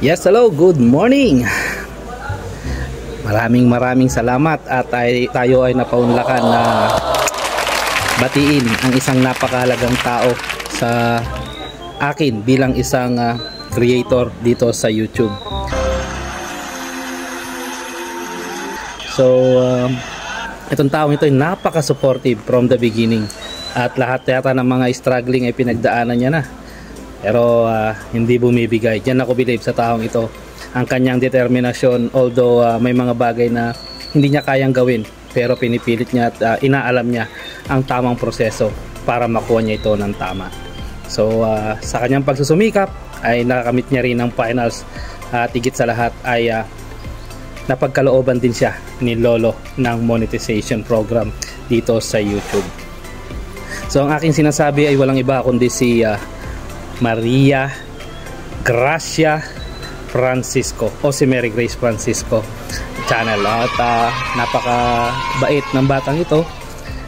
Yes, hello, good morning. Maraming salamat at tayo ay napaunlakan na batiin ang isang napakahalagang tao sa akin bilang isang creator dito sa YouTube. So, itong taong ito ay napaka-supportive from the beginning at lahat yata ng mga struggling ay pinagdaanan niya na. Pero hindi bumibigay. Diyan ako believe sa taong ito. Ang kanyang determinasyon, although may mga bagay na hindi niya kayang gawin, pero pinipilit niya at inaalam niya ang tamang proseso para makuha niya ito ng tama. So sa kanyang pagsusumikap ay nakakamit niya rin ang finals at higit sa lahat ay napagkalooban din siya ni Lolo ng monetization program dito sa YouTube. So ang aking sinasabi ay walang iba kundi si Maria Gracia Francisco o si Mary Grace Francisco channel at napakabait ng batang ito,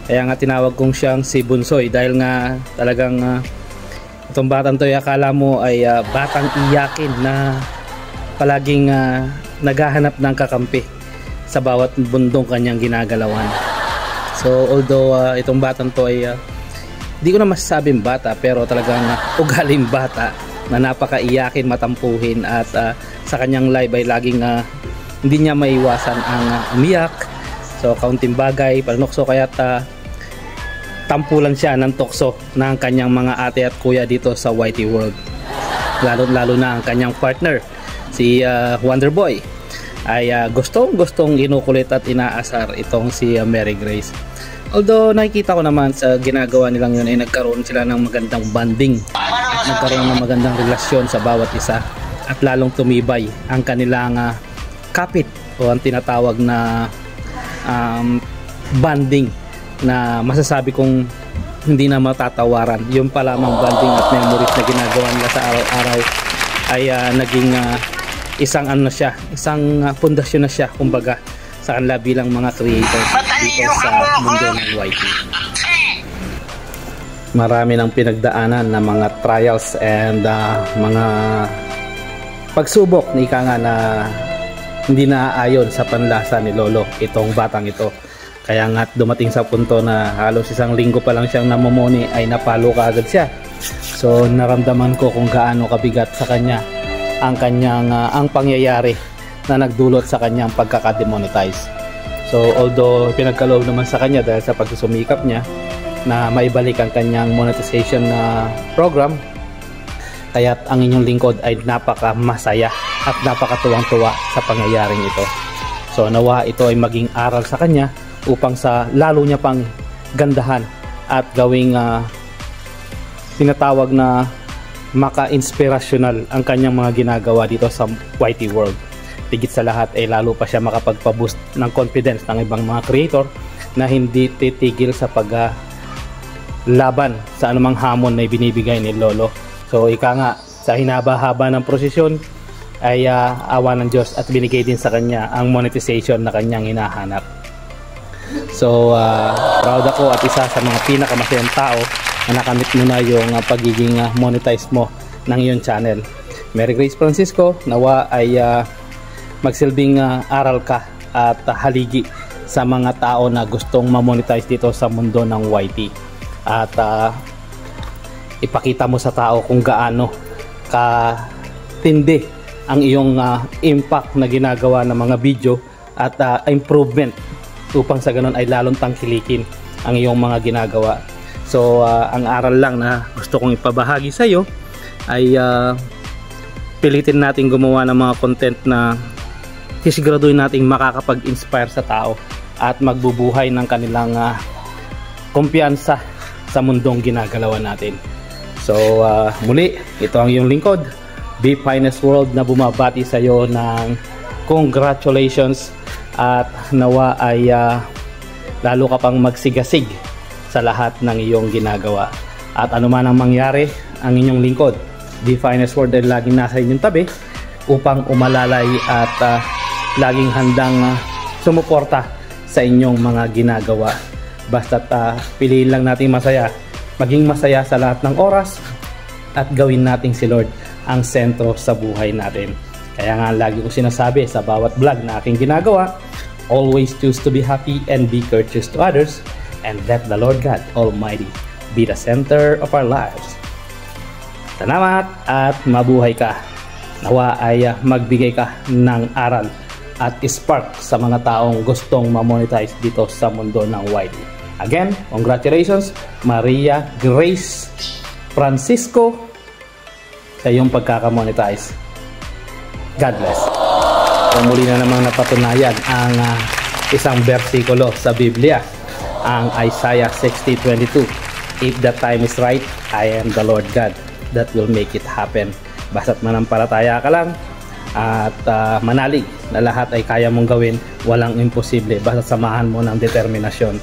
kaya nga tinawag kong siyang si Bunsoy dahil nga talagang itong batang to ay akala mo ay batang iyakin na palaging naghahanap ng kakampi sa bawat bundong kanyang ginagalawan. So although itong batang to ay di ko na masasabing bata, pero talagang ugaling bata na napakaiyakin, matampuhin at sa kanyang live ay laging hindi niya maiwasan ang umiyak. So kaunting bagay, panukso, kaya tampulan siya ng tukso ng kanyang mga ate at kuya dito sa YT World. Lalo na ang kanyang partner si Wonder Boy ay gustong inukulit at inaasar itong si Mary Grace. Although nakikita ko naman sa ginagawa nilang yun ay nagkaroon sila ng magandang bonding, nagkaroon ng magandang relasyon sa bawat isa at lalong tumibay ang kanilang kapit o ang tinatawag na bonding na masasabi kong hindi na matatawaran. Yung pa lamang bonding at memories na ginagawa nila sa araw-araw ay naging isang pundasyon na siya kumbaga sa kanila bilang mga creators dito sa mundo ng YT. Marami ng pinagdaanan na mga trials and mga pagsubok na ika nga na hindi naaayon sa panlasa ni Lolo itong batang ito. Kaya nga dumating sa punto na halos isang linggo pa lang siyang namumuni ay napalo kaagad siya. So naramdaman ko kung gaano kabigat sa kanya ang pangyayari na nagdulot sa kanyang pagkakademonetize. So although pinagkaloob naman sa kanya dahil sa pagsusumikap niya na maibalik ang kanyang monetization na program, kaya't ang inyong lingkod ay napaka masaya at napakatuwang-tuwa sa pangyayaring ito. So nawa ito ay maging aral sa kanya upang sa lalo niya pang gandahan at gawing tinatawag na maka-inspirational ang kanyang mga ginagawa dito sa YT World. Tigit sa lahat ay lalo pa siya makapagpa-boost ng confidence ng ibang mga creator na hindi titigil sa paglaban sa anumang hamon na binibigay ni Lolo. So ika nga, sa hinaba-haba ng prosesyon ay awa ng Diyos at binigay din sa kanya ang monetization na kanyang hinahanap. So proud ako at isa sa mga pinakamasayang tao na nakamit mo na yung pagiging monetize mo ng iyong channel. Mary Grace Francisco, nawa ay magsilbing aral ka at haligi sa mga tao na gustong ma-monetize dito sa mundo ng YT at ipakita mo sa tao kung gaano katindi ang iyong impact na ginagawa ng mga video at improvement upang sa ganun ay lalong tangkilikin ang iyong mga ginagawa. So ang aral lang na gusto kong ipabahagi sa iyo ay pilitin natin gumawa ng mga content na sisiguraduhin nating makakapag-inspire sa tao at magbubuhay ng kanilang kumpiyansa sa mundong ginagalawan natin. So muli, ito ang iyong lingkod, Be Finest World, na bumabati sa iyo ng congratulations at nawa ay lalo ka pang magsigasig sa lahat ng iyong ginagawa. At anuman ang mangyari, ang inyong lingkod, Be Finest World, ay laging nasa inyong tabi upang umalalay at laging handang sumuporta sa inyong mga ginagawa. Basta't piliin lang natin masaya, maging masaya sa lahat ng oras at gawin nating si Lord ang sentro sa buhay natin. Kaya nga lagi ko sinasabi sa bawat vlog na aking ginagawa, always choose to be happy and be courteous to others, and let the Lord God Almighty be the center of our lives. Salamat at mabuhay ka. Nawa ay magbigay ka ng aral at spark sa mga taong gustong ma-monetize dito sa mundo ng YT. Again, congratulations Maria Grace Francisco sa iyong pagkaka-monetize. God bless. So, muli na namang napatunayan ang isang bersikulo sa Biblia, ang Isaiah 60:22. If the time is right, I am the Lord God that will make it happen. Basta't manampalataya ka lang at manalig na lahat ay kaya mong gawin, walang imposible basta samahan mo ng determinasyon.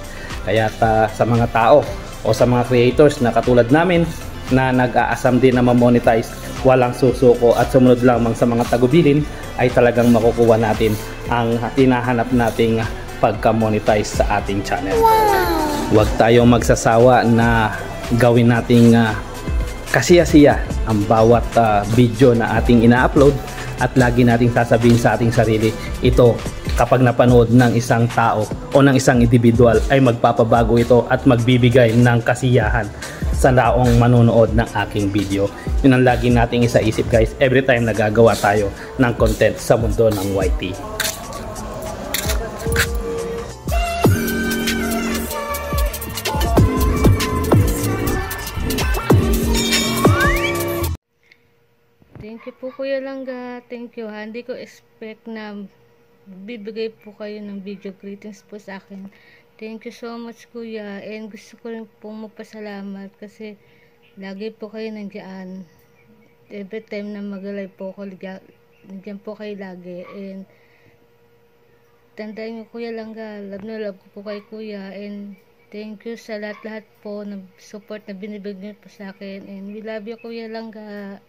Kaya sa mga tao o sa mga creators na katulad namin na nag-aasam din na ma-monetize, walang susuko at sumunod lamang sa mga tagubilin, ay talagang makukuha natin ang hinahanap nating pagka-monetize sa ating channel. Huwag tayong magsasawa na gawin nating kasiya-siya ang bawat video na ating ina-upload, at lagi nating sasabihin sa ating sarili, ito kapag napanood ng isang tao o ng isang individual ay magpapabago ito at magbibigay ng kasiyahan sa taong manonood ng aking video. Yun ang lagi nating isaisip guys, every time nagagawa tayo ng content sa mundo ng YT. Thank you po Kuya Langga. Thank you ha. Hindi ko expect na bibigay po kayo ng video greetings po sa akin. Thank you so much Kuya. And gusto ko rin po magpasalamat kasi lagi po kayo nandiyan. Every time na mag-live po ako, nandiyan po kayo lagi. And tandaan niyo Kuya Langga, love na love ko po kay Kuya. And thank you sa lahat-lahat po ng support na binibigay niyo po sa akin. And we love you Kuya Langga.